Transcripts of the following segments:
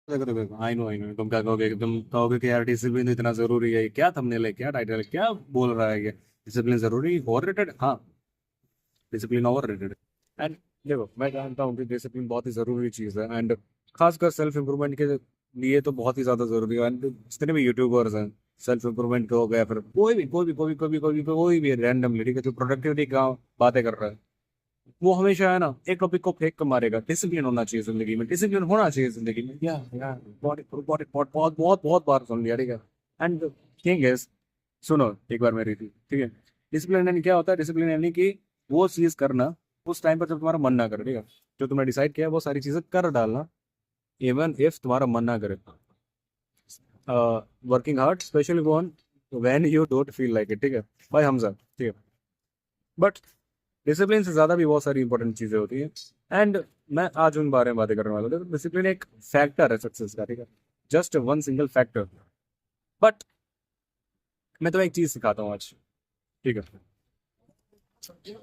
देखो देखो, I know तुम क्या कहोगे, तुम कहोगे कि यार डिसिप्लिन तो इतना जरूरी है, क्या थंबनेल है, क्या टाइटल है, क्या बोल रहा है ये, डिसिप्लिन जरूरी ओवररेटेड? हाँ, डिसिप्लिन ओवररेटेड। एंड देखो, मैं जानता हूँ कि डिसिप्लिन बहुत ही जरूरी चीज़ है, एंड खासकर सेल्फ इंप्रूवमेंट के लिए तो बहुत ही ज्यादा जरूरी है। एंड जितने भी यूट्यूबर्स हैं, सेल्फ इंप्रूवमेंट के हो गया, फिर कोई भी रैंडमली, ठीक है, जो प्रोडक्टिविटी का बातें कर रहा है, वो हमेशा है ना एक टॉपिक को फेंक कर मारेगा। डिसिप्लिन होना चाहिए जिंदगी में, डिसिप्लिन होना चाहिए जिंदगी में। या बहुत बहुत बहुत बहुत बहुत बहुत बार सुन लिया, ठीक है। एंड थिंग इज, सुनो एक बार मेरी थी, ठीक है। डिसिप्लिन यानी क्या होता है? डिसिप्लिन यानी कि वो चीज करना उस टाइम पर जब तुम्हारा मन ना करे, ठीक है। जो तुमने डिसाइड किया है, वो सारी चीजें कर डालना, इवन इफ तुम्हारा मन ना करे। Working hard specially one when you don't feel like it, ठीक है भाई हमजा, ठीक है। बट डिसिप्लिन से ज्यादा भी बहुत सारी इंपॉर्टेंट चीजें होती हैं। एंड मैं आज उन बारे में बातें करने वाला हूँ। डिसिप्लिन एक फैक्टर है सक्सेस का, ठीक है, just one single factor. But मैं तुम्हें एक चीज सिखाता हूँ आज, ठीक है।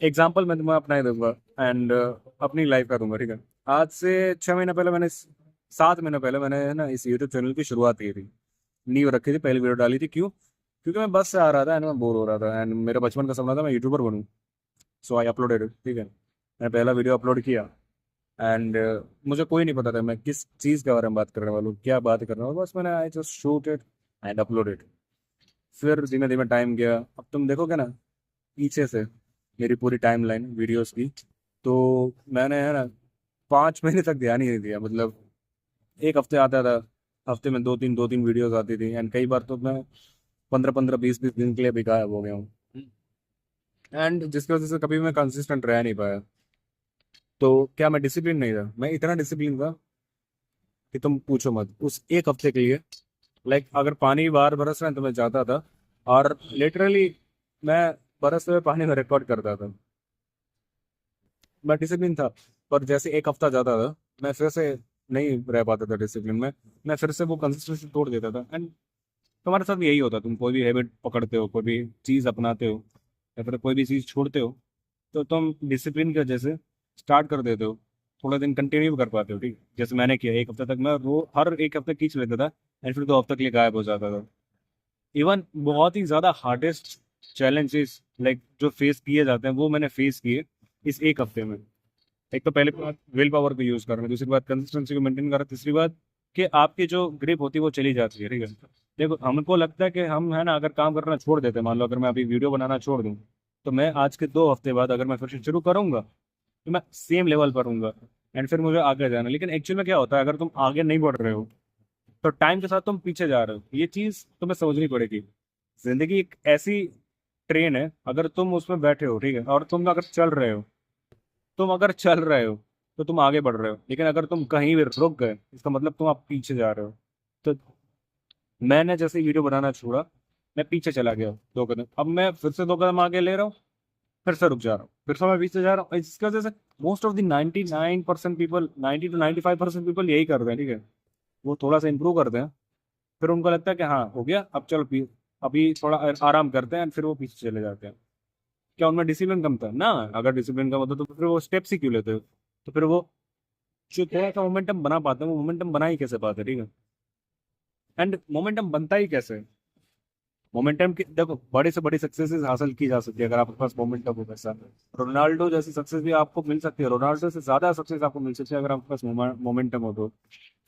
एग्जाम्पल मैं तुम्हें अपना ही दूंगा, एंड अपनी लाइफ का दूंगा, ठीक है। आज से 6 महीने पहले मैंने 7 महीने पहले मैंने है ना इस यूट्यूब चैनल की शुरुआत की थी। नींव रखी थी, पहली वीडियो डाली थी। क्यों? क्योंकि मैं बस से आ रहा था एंड मैं बोर हो रहा था, एंड मेरा बचपन का सपना था मैं यूट्यूबर बनूं। सो आई अपलोडेड, ठीक है। मैंने पहला वीडियो अपलोड किया, एंड मुझे कोई नहीं पता था मैं किस चीज़ के बारे में बात करने वाला हूँ, क्या बात करने वाला हूँ। बस मैंने I just shoot it and uploaded. फिर धीमे धीमे टाइम गया। अब तुम देखोगे ना पीछे से मेरी पूरी टाइमलाइन वीडियोस की, तो मैंने है ना 5 महीने तक ध्यान ही नहीं दिया। मतलब एक हफ्ते आता था, हफ्ते में दो तीन वीडियोस आती थी, एंड कई बार तो मैं 15-15 20-20 दिन के लिए भी गायब हो गया हूँ। एंड जिसकी वजह से कभी मैं कंसिस्टेंट रह नहीं पाया। तो क्या मैं डिसिप्लिन नहीं था? मैं इतना डिसिप्लिन था कि तुम पूछो मत। उस एक हफ्ते के लिए, लाइक अगर पानी बाहर बरस रहा है तो मैं जाता था, और लिटरली मैं बरसते हुए पानी में रिकॉर्ड करता था। मैं डिसिप्लिन था। पर जैसे एक हफ्ता जाता था, मैं फिर से नहीं रह पाता था डिसिप्लिन में। मैं फिर से वो कंसिस्टेंसी तोड़ देता था। एंड तुम्हारे साथ भी यही होता है। तुम कोई भी हैबिट पकड़ते हो, कोई भी चीज़ अपनाते हो, या फिर कोई भी चीज़ छोड़ते हो, तो तुम डिसिप्लिन की वजह से स्टार्ट कर देते हो, थोड़ा दिन कंटिन्यू कर पाते हो, ठीक है। जैसे मैंने किया, एक हफ्ते तक मैं हर एक हफ्ते खींच लेता था, एंड फिर 2 हफ्ते के लिए गायब हो जाता था। इवन बहुत ही ज़्यादा हार्डेस्ट चैलेंजेस लाइक जो फेस किए जाते हैं, वो मैंने फेस किए इस एक हफ्ते में। एक तो पहले बात विल पावर को यूज करना, दूसरी बात कंसिस्टेंसी को मेंटेन करना, तीसरी बात कि आपकी जो ग्रिप होती है वो चली जाती है, ठीक है। देखो, हमको लगता है कि हम है ना अगर काम करना छोड़ देते हैं, मान लो अगर मैं अभी वीडियो बनाना छोड़ दूं, तो मैं आज के 2 हफ्ते बाद अगर मैं फिर से शुरू करूंगा तो मैं सेम लेवल पर हूँ, एंड फिर मुझे आगे जाना। लेकिन एक्चुअल में क्या होता है, अगर तुम आगे नहीं बढ़ रहे हो तो टाइम के साथ तुम पीछे जा रहे हो। ये चीज तुम्हें समझनी पड़ेगी। जिंदगी एक ऐसी ट्रेन है, अगर तुम उसमें बैठे हो, ठीक है, और तुम अगर चल रहे हो तो तुम आगे बढ़ रहे हो। लेकिन अगर तुम कहीं भी रुक गए, इसका मतलब तुम आप पीछे जा रहे हो। तो मैंने जैसे वीडियो बनाना छोड़ा, मैं पीछे चला गया 2 कदम, अब मैं फिर से 2 कदम आगे ले रहा हूँ, फिर से रुक जा रहा हूँ, फिर से मैं पीछे जा रहा हूँ। इसकी वजह से most of the 99% people, 90 to 95% people यही करते हैं, ठीक है। वो थोड़ा सा इंप्रूव करते हैं, फिर उनको लगता है कि हाँ हो गया, अब चलो अभी थोड़ा आराम करते हैं, फिर वो पीछे चले जाते हैं। क्या उनमें डिसिप्लिन कम था ना? अगर डिसिप्लिन कम होता तो फिर वो स्टेप्स ही क्यों लेते? तो फिर वो जो थोड़ा सा मोमेंटम बना पाते हैं, वो मोमेंटम बना ही कैसे पाते, ठीक है। एंड मोमेंटम बनता ही कैसे? मोमेंटम की देखो, बड़े से बड़ी सक्सेसेस हासिल की जा सकती है अगर आपके पास मोमेंटम हो। वैसा रोनाल्डो जैसी सक्सेस भी आपको मिल सकती है, रोनाल्डो से ज्यादा सक्सेस आपको मिल सकती है अगर आपके पास मोमेंटम हो तो।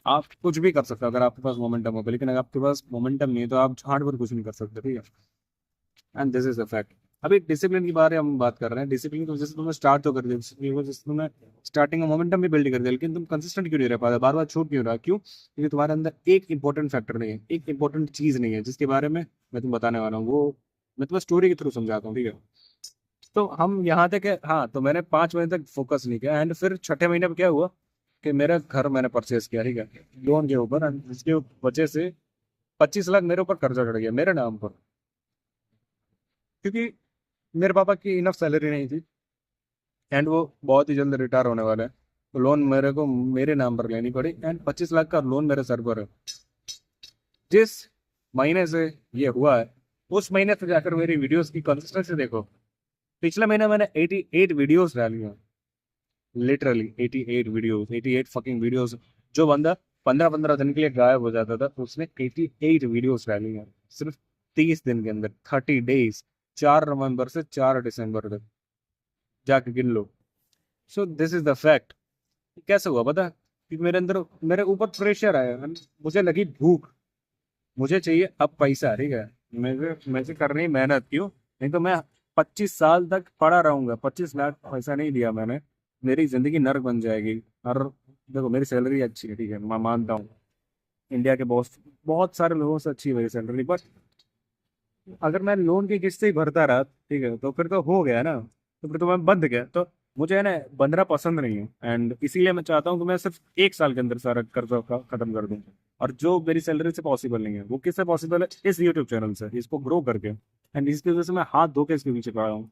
आप कुछ भी कर सकते हो अगर आपके पास मोमेंटम हो तो, लेकिन अगर आपके पास मोमेंटम नहीं है तो आप झाड़ पर कुछ नहीं कर सकते, ठीक है। And this is a fact. अभी डिसिप्लिन के बारे में हम बात कर रहे हैं। डिसिप्लिन तो जैसे तुमने स्टार्ट तो कर दिया, डिसिप्लिन को जैसे तुमने स्टार्टिंग में मोमेंटम भी बिल्ड कर दिया, लेकिन तुम कंसिस्टेंट क्यों नहीं रह पाते? बार बार छूट क्यों रहा? क्यों? क्योंकि तुम्हारे अंदर एक इंपॉर्टेंट फैक्टर नहीं है, एक इंपॉर्टेंट चीज नहीं है, जिसके बारे में मैं तुम्हें बताने वाला हूँ। वो मैं तुम्हें स्टोरी के थ्रू समझाता हूँ, ठीक है। तो हम यहाँ तक है, हाँ, तो मैंने 5 महीने तक फोकस नहीं किया, एंड फिर छठे महीने में क्या हुआ कि मेरा घर मैंने परचेज किया, ठीक है, लोन के ऊपर, and जिसकी वजह से 25 लाख मेरे ऊपर कर्जा चढ़ गया मेरे नाम पर। क्योंकि मेरे पापा की इनफ सैलरी नहीं थी, एंड वो बहुत ही जल्द रिटायर होने वाले हैं। तो लोन मेरे को मेरे नाम पर लेनी पड़ी, एंड 25 लाख का लोन मेरे सर पर है। जिस महीने से ये हुआ है, उस महीने से जाकर मेरी वीडियोस की कंसिस्टेंसी देखो। पिछले महीने मैंने 88 वीडियोस डाली हैं, लिटरली 88 वीडियोस, 88 फकिंग वीडियोस। जो बंदा 15-15 दिन के लिए गायब हो जाता था, उसने 88 वीडियोस डाली हैं सिर्फ 30 दिन के अंदर, 30 डेज, 4 नवंबर से 4 दिसंबर तक, जाके गिन लो। So this is the fact. कैसे हुआ पता है? कि मेरे अंदर, मेरे ऊपर प्रेशर आया, मुझे लगी भूख, मुझे चाहिए अब पैसा, ठीक है। मुझे करनी मेहनत क्यों, नहीं तो मैं 25 साल तक पड़ा रहूंगा, 25 लाख पैसा नहीं दिया मैंने, मेरी जिंदगी नर्क बन जाएगी। और देखो मेरी सैलरी अच्छी है, ठीक है, मैं मानता हूँ, इंडिया के बहुत बहुत सारे लोगों से अच्छी है मेरी सैलरी, बट अगर मैं लोन की किस्त ही भरता रहा, ठीक है, तो फिर तो हो गया ना, तो फिर तो मैं बंद गया। तो मुझे है ना बंधना पसंद नहीं है, एंड इसीलिए मैं चाहता हूँ कि मैं सिर्फ 1 साल के अंदर सारा कर्जा खत्म कर दूँ। और जो मेरी सैलरी से पॉसिबल नहीं है, वो किससे पॉसिबल है? इस यूट्यूब चैनल से, इसको ग्रो करके। एंड इसकी वजह से मैं हाथ धो के इसके पीछे पड़ा हूँ।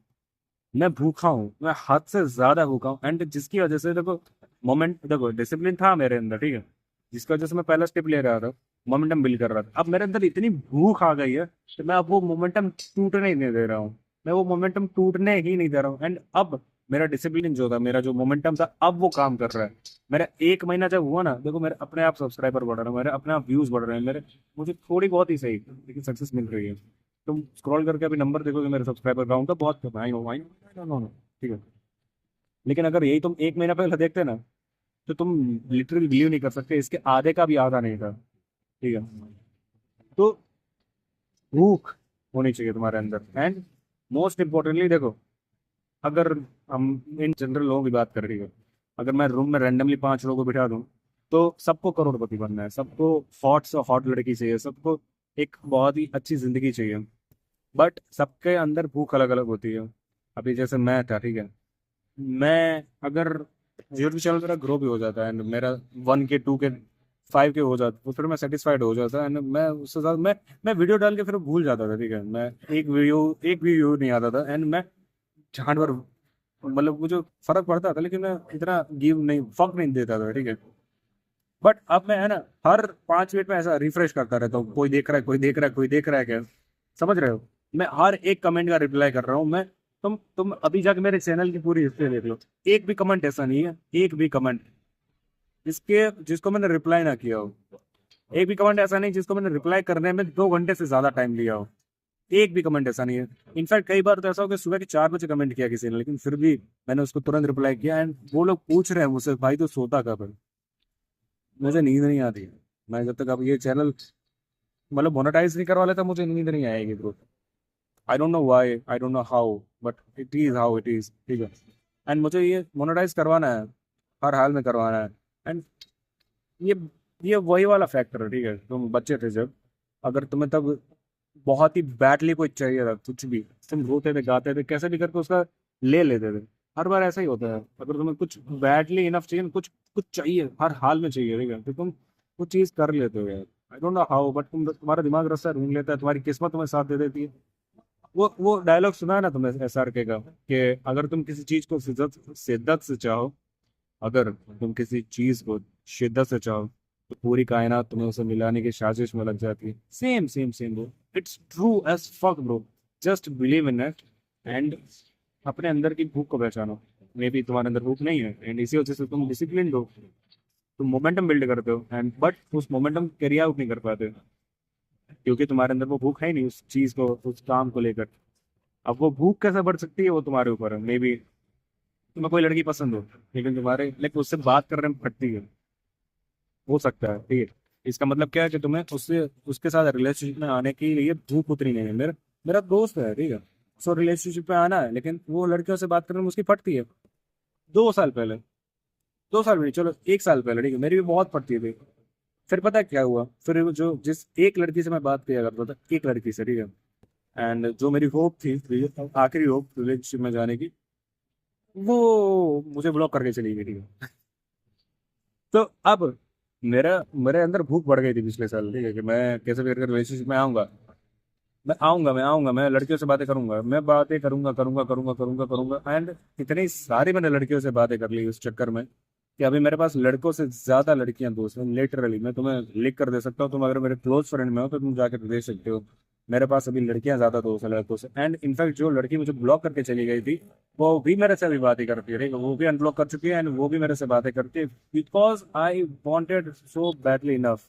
मैं भूखा हूँ, मैं हद से ज्यादा भूखा हूँ, एंड जिसकी वजह से देखो, मोमेंट देखो, डिसिप्लिन था मेरे अंदर, ठीक है, जिसकी वजह से मैं पहला स्टेप ले रहा था, मोमेंटम बिल्ड कर रहा था। अब मेरे अंदर इतनी भूख आ गई है कि मैं अब वो मोमेंटम टूटने ही नहीं दे रहा हूँ, मैं वो मोमेंटम टूटने ही नहीं दे रहा हूँ। एंड अब मेरा डिसिप्लिन जो था, मेरा जो मोमेंटम था, अब वो काम कर रहा है। मेरा 1 महीना जब हुआ ना, देखो मेरे अपने आप सब्सक्राइबर बढ़ रहे हैं, मेरे अपने आप व्यूज बढ़ रहे हैं, मेरे, मुझे थोड़ी बहुत ही सही लेकिन सक्सेस मिल रही है। तुम स्क्रॉल करके अभी नंबर देखोगे मेरे सब्सक्राइबर काउंट का, बहुत कम है, आई नो, ठीक है। लेकिन अगर यही तुम 1 महीना पहले देखते ना, तो तुम लिटरली बिलीव नहीं कर सकते, इसके आधे का भी आधा नहीं था, ठीक है। तो भूख होनी चाहिए तुम्हारे अंदर। एंड मोस्ट इम्पोर्टेंटली देखो, अगर हम इन जनरल लोगों की बात कर रही है, अगर मैं रूम में रैंडमली 5 लोगों को बिठा दूं, तो सबको करोड़पति बनना है, सबको हॉट से हॉट लड़की चाहिए, सबको एक बहुत ही अच्छी जिंदगी चाहिए, बट सबके अंदर भूख अलग अलग होती है। अभी जैसे मैं था, ठीक है, मैं अगर यूट्यूब चैनल मेरा ग्रो भी हो जाता है, एंड मेरा 1K 2K 5K हो जाता, तो फिर मैं सेटिस्फाइड हो जाता है, एंड मैं उसके साथ मैं वीडियो डाल के फिर भूल जाता था, ठीक है, मैं एक भी व्यू नहीं आता था, एंड मैं जानवर, मतलब मुझे फर्क पड़ता था, लेकिन मैं इतना गिव नहीं, फक नहीं देता था, ठीक है। बट अब मैं है ना, हर 5 मिनट में ऐसा रिफ्रेश करता रहता हूँ, कोई देख रहा है, कोई देख रहा है, कोई देख रहा है क्या, समझ रहे हो? मैं हर एक कमेंट का रिप्लाई कर रहा हूँ मैं। तुम अभी जाके मेरे चैनल की पूरी हिस्ट्री देख लो, एक भी कमेंट ऐसा नहीं है, एक भी कमेंट जिसके जिसको मैंने रिप्लाई ना किया हो, एक भी कमेंट ऐसा नहीं जिसको मैंने रिप्लाई करने में 2 घंटे से ज्यादा टाइम लिया हो, एक भी कमेंट ऐसा नहीं है। इनफैक्ट कई बार तो ऐसा हो कि सुबह के 4 बजे कमेंट किया किसी ने, लेकिन फिर भी मैंने उसको तुरंत रिप्लाई किया, एंड वो लोग पूछ रहे हैं मुझसे, भाई तो सोता कब है? मुझे नींद नहीं आती है। मैं जब तक अब ये चैनल मतलब मोनेटाइज नहीं करवा लेता, मुझे नींद नहीं आएगी bro. I don't know why, I don't know how, but it is how it is, ठीक है। एंड मुझे ये मोनेटाइज करवाना है, हर हाल में करवाना है। एंड ये ये वही वाला फैक्टर है, ठीक है, तुम बच्चे थे जब, अगर तुम्हें तब बहुत ही बैडली कोई चाहिए था, कुछ भी, तुम रोते थे, गाते थे, कैसे भी करके उसका ले लेते थे। हर बार ऐसा ही होता है, अगर तुम्हें कुछ बैडली इनफ चाहिए, कुछ कुछ चाहिए, हर हाल में चाहिए, ठीक है, तो तुम वो चीज कर लेते हो यार। I don't know how, but तुम्हारा दिमाग रास्ता ढूंढ लेता है, तुम्हारी किस्मत तुम्हें साथ दे देती है। वो डायलॉग सुना है ना तुमने SRK का, कि अगर तुम किसी चीज को शिद्दत शिद्दत से चाहो, अगर तुम किसी चीज को शिद्दत से चाहो, तो पूरी कायनात तुम्हें उसे मिलाने की साजिश में लग जाती है। Same same same bro, it's true as fuck bro, just believe in it. And अपने अंदर की भूख को पहचानो। मे बी तुम्हारे अंदर भूख नहीं है, एंड इसी वजह से तुम डिसिप्लिन हो, तुम मोमेंटम बिल्ड करते हो, एंड बट उस मोमेंटम कैरी आउट नहीं कर पाते, क्योंकि तुम्हारे अंदर वो भूख है ही नहीं उस चीज को, उस काम को लेकर। अब वो भूख कैसे बढ़ सकती है, वो तुम्हारे ऊपर है। मे बी तुम्हें कोई लड़की पसंद हो, लेकिन तुम्हारे लेकिन उससे बात करने में फटती है, हो सकता है, ठीक है। इसका मतलब क्या है कि तुम्हें उससे उसके साथ रिलेशनशिप में आने के लिए भूख उतनी नहीं है। मेरा मेरा दोस्त है, ठीक है, सो रिलेशनशिप में आना है, लेकिन वो लड़कियों से बात करने में उसकी फटती है। 2 साल पहले, 2 साल भी नहीं, चलो 1 साल पहले, ठीक है, मेरी भी बहुत फटती थी। फिर पता है क्या हुआ? फिर वो जो जिस एक लड़की से मैं बात किया करता था, एक लड़की से, ठीक है, एंड जो मेरी होप थी, आखिरी होप रिलेशनशिप में जाने की, वो मुझे ब्लॉक करके चली गई, ठीक है। तो अब मेरा मेरे अंदर भूख बढ़ गई थी पिछले साल, ठीक है, कि मैं कैसे भी करके रिलेशनशिप में आऊंगा, मैं लड़कियों से बातें करूंगा, मैं बातें करूंगा करूंगा करूंगा करूंगा करूंगा, एंड इतनी सारी मैंने लड़कियों से बातें कर ली उस चक्कर में, कि अभी मेरे पास लड़कों से ज्यादा लड़कियां दोस्त हैं, लिटरली। मैं तुम्हें लिख कर दे सकता हूँ, तुम अगर मेरे क्लोज फ्रेंड में हो तो तुम जाकर दे सकते हो। मेरे पास अभी लड़कियां ज़्यादा दोस्त हैं लड़कों से, एंड इनफैक्ट जो लड़की मुझे ब्लॉक करके चली गई थी वो भी मेरे से अभी बातें करती है, ठीक है, वो भी अनब्लॉक कर चुकी है एंड वो भी मेरे से बातें करती है, because I wanted so badly enough.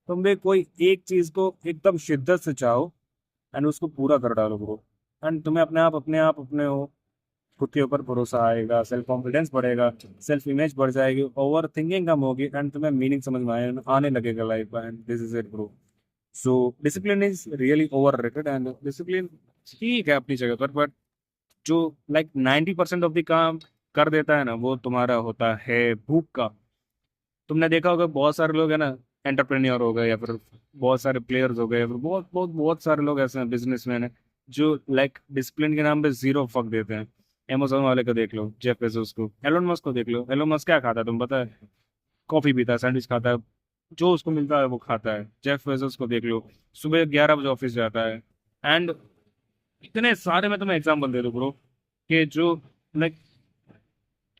तुम भी कोई एक चीज को एकदम शिद्दत से चाहो एंड उसको पूरा कर डालो ब्रो, एंड तुम्हें अपने आप अपने हो खुद के ऊपर भरोसा आएगा, सेल्फ कॉन्फिडेंस बढ़ेगा, सेल्फ इमेज बढ़ जाएगी, ओवर थिंकिंग कम होगी एंड तुम्हें मीनिंग समझ में आने लगेगा लाइफ का, and this is it bro. So discipline is really over rated, and discipline ठीक है अपनी जगह पर, बट जो लाइक 90% ऑफ द काम कर देता है ना वो तुम्हारा होता है भूख का। तुमने देखा होगा बहुत सारे लोग है ना, एंटरप्रेन्योर हो गए या फिर बहुत सारे प्लेयर्स हो गए या फिर बहुत बहुत बहुत सारे लोग ऐसे हैं बिजनेसमैन है जो लाइक डिसिप्लिन के नाम पे जीरो फक देते हैं। अमेजोन वाले को देख लो, जेफ बेजोस को, एलोन मस्क को देख लो, एलोन मस्क क्या खाता है तुम पता है? कॉफी पीता है, सैंडविच खाता है, जो उसको मिलता है वो खाता है। जेफ बेजोस को देख लो, सुबह 11 बजे ऑफिस जाता है, एंड इतने सारे मैं तुम्हें एग्जाम्पल दे दूँ ब्रो कि जो लाइक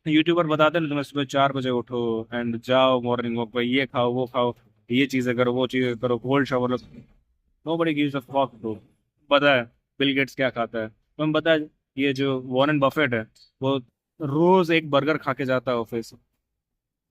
यूट्यूबर बताते हैं ना, तुम्हें सुबह 4 बजे उठो एंड जाओ मॉर्निंग वॉक पे, ये खाओ वो खाओ, ये चीजें करो वो चीजें करो, कोल्ड शावर लो। Nobody gives a fuck bro. पता है बिल गेट्स क्या खाता है? तुम्हें पता है ये जो वॉरेन बफेट है वो रोज एक बर्गर खा के जाता है ऑफिस।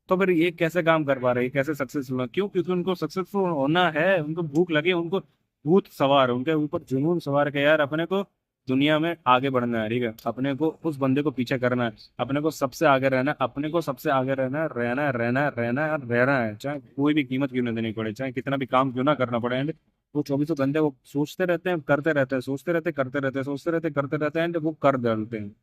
तो फिर ये कैसे काम कर पा रहे हैं, कैसे सक्सेसफुल है? क्यों? क्योंकि उनको सक्सेसफुल होना है, उनको भूख लगी, उनको भूत सवार है, उनके ऊपर जुनून सवार है कि यार अपने को दुनिया में आगे बढ़ना है, ठीक है, अपने को उस बंदे को पीछे करना है, अपने को सबसे आगे रहना है, अपने को सबसे आगे रहना है, रहना है रहना है रहना है और रहना है, चाहे कोई भी कीमत क्यों ना देनी पड़े, चाहे कितना भी काम क्यों ना करना पड़े। एंड वो 24 घंटे वो सोचते रहते हैं, करते रहते हैं, सोचते रहते करते रहते हैं, सोचते रहते करते रहते हैं एंड वो कर डालते हैं।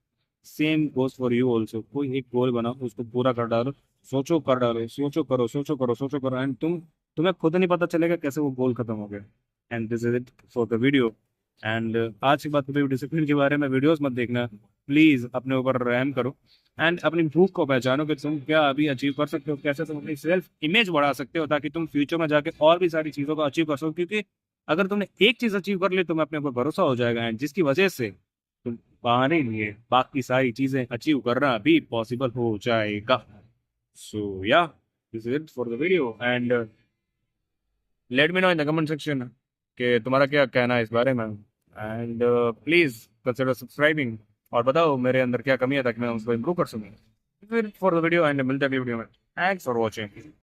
Same goes for you also. कोई एक गोल बनाओ, उसको पूरा कर डालो, सोचो कर डालो, सोचो करो, सोचो करो, सोचो करो, एंड तुम्हें खुद नहीं पता चलेगा कैसे वो गोल खत्म हो गया। And this is it for the video. And आज की बात कभी डिसिप्लिन के बारे में वीडियोस मत देखना प्लीज, अपने ऊपर रहम करो एंड अपनी भूख को पहचानो कि तुम क्या अभी अचीव कर सकते हो, कैसे तुम अपनी सेल्फ इमेज बढ़ा सकते हो ताकि तुम फ्यूचर में जाके और भी सारी चीजों को अचीव कर सको। क्योंकि अगर तुमने एक चीज अचीव कर ली तुम्हें अपने ऊपर भरोसा हो जाएगा, एंड जिसकी वजह से तुम बहाने लिए बाकी सारी चीजें अचीव करना भी पॉसिबल हो जाएगा। सो या this is it for the video, and let me know in the comment section कि तुम्हारा क्या कहना है इस बारे में, एंड प्लीज कंसिडर सब्सक्राइबिंग और बताओ मेरे अंदर क्या कमी है ताकि मैं उसको इम्प्रूव कर सकूँ। फॉर द वीडियो एंड मिलते हैं अगली वीडियो में। Thanks for watching.